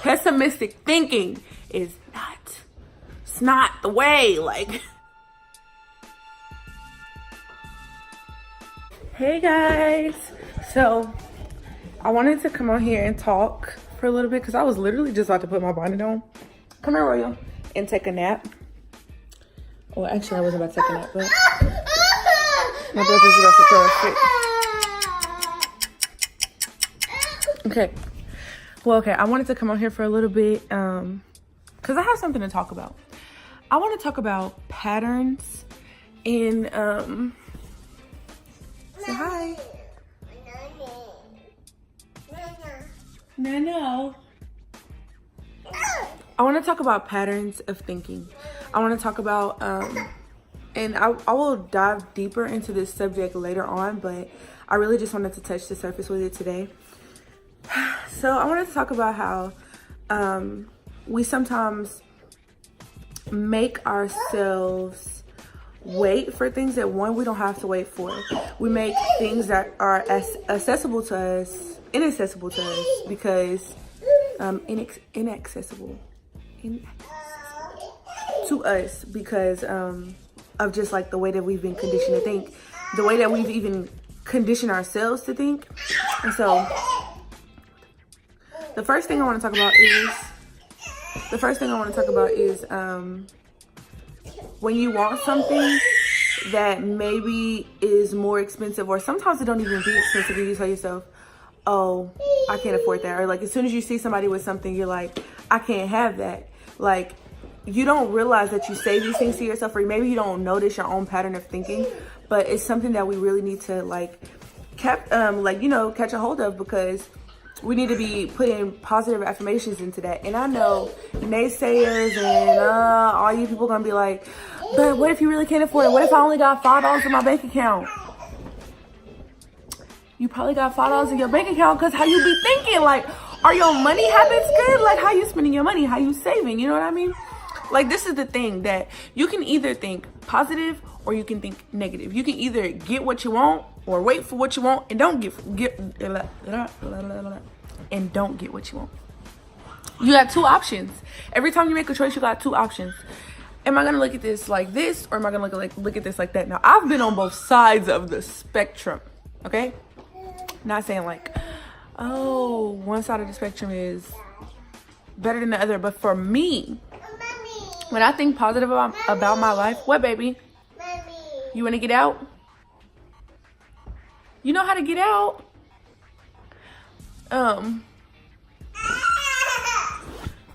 pessimistic thinking is it's not the way. Like, hey guys, so I wanted to come on here and talk for a little bit because I was literally just about to put my bonnet on. Come here, Royal, and take a nap. Well, actually, I wasn't about to take a nap, but my brother's about to throw a fit. Okay. Well, okay, I wanted to come on here for a little bit because I have something to talk about. I want to talk about patterns in, say hi. No. I want to talk about patterns of thinking. I want to talk about, and I will dive deeper into this subject later on, but I really just wanted to touch the surface with it today. So I wanted to talk about how we sometimes make ourselves wait for things that, one, we don't have to wait for. We make things that are accessible to us inaccessible to us because inaccessible to us because of just like the way that we've been conditioned to think, the way that we've even conditioned ourselves to think. And so the first thing I want to talk about is when you want something that maybe is more expensive, or sometimes it don't even be expensive, you tell yourself, oh, I can't afford that. Or like as soon as you see somebody with something, you're like, I can't have that. Like, you don't realize that you say these things to yourself, or maybe you don't notice your own pattern of thinking, but it's something that we really need to catch a hold of, because we need to be putting positive affirmations into that. And I know naysayers and all you people gonna be like, but what if you really can't afford it? What if I only got $5 in my bank account? You probably got $5 in your bank account because how you be thinking, like, are your money habits good? Like, how you spending your money? How you saving? You know what I mean? Like, this is the thing, that you can either think positive or you can think negative. You can either get what you want or wait for what you want and don't get what you want. You got two options. Every time you make a choice, you got two options. Am I gonna look at this like this, or am I gonna look at this like that? Now, I've been on both sides of the spectrum, okay? Not saying like, oh, one side of the spectrum is better than the other, but for me, when I think positive about my life, what, baby? You want to get out? You know how to get out?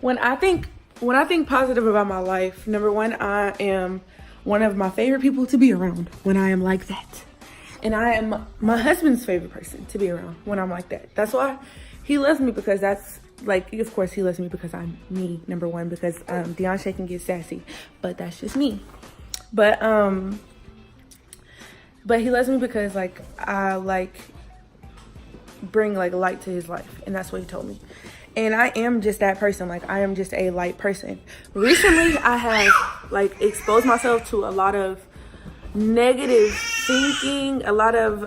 When I think positive about my life, number one, I am one of my favorite people to be around when I am like that. And I am my husband's favorite person to be around when I'm like that. That's why he loves me, because that's like, of course he loves me because I'm me, number one, because Deontay can get sassy, but that's just me. But he loves me because like I bring light to his life, and that's what he told me. And I am just that person. Like, I am just a light person. Recently, I have exposed myself to a lot of negative thinking, a lot of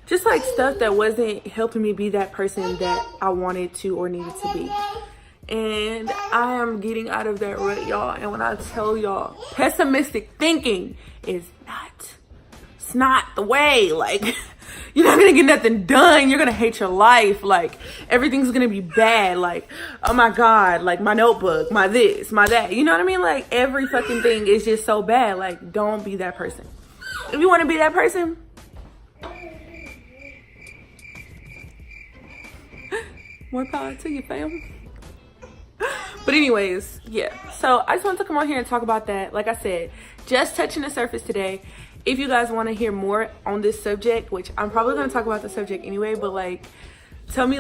just stuff that wasn't helping me be that person that I wanted to or needed to be. And I am getting out of that rut, y'all. And when I tell y'all, pessimistic thinking is it's not the way. Like, you're not gonna get nothing done. You're gonna hate your life. Like, everything's gonna be bad. Like, oh my God, like my notebook, my this, my that. You know what I mean? Like, every fucking thing is just so bad. Like, don't be that person. If you wanna be that person, more power to you, fam. But anyways, yeah. So I just wanted to come on here and talk about that. Like I said, just touching the surface today. If you guys want to hear more on this subject, which I'm probably going to talk about the subject anyway, but tell me,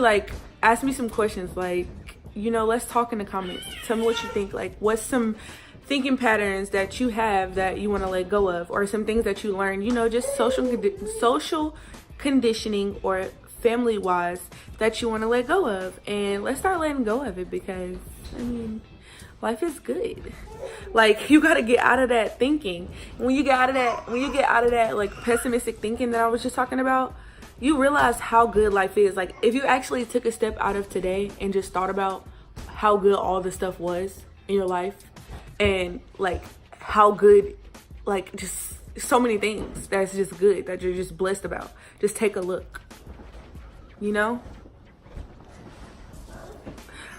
ask me some questions. Let's talk in the comments. Tell me what you think. What's some thinking patterns that you have that you want to let go of, or some things that you learned, just social conditioning or family wise that you want to let go of. And let's start letting go of it, because life is good. You got to get out of that thinking. When you get out of that pessimistic thinking that I was just talking about, you realize how good life is. Like, if you actually took a step out of today and just thought about how good all the stuff was in your life, and like how good, like just so many things that's just good that you're just blessed about. Just take a look, you know?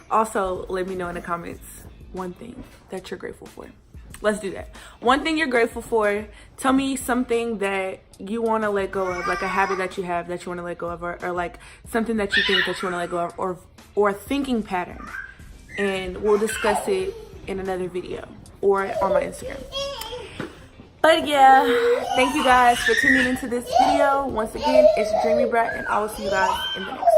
Also, let me know in the comments one thing that you're grateful for. Let's do that. One thing you're grateful for. Tell me something that you want to let go of, like a habit that you have that you want to let go of, or like something that you think that you want to let go of, or a thinking pattern. And we'll discuss it in another video or on my Instagram. But yeah, thank you guys for tuning into this video. Once again, it's Dreamy Brat, and I will see you guys in the next one.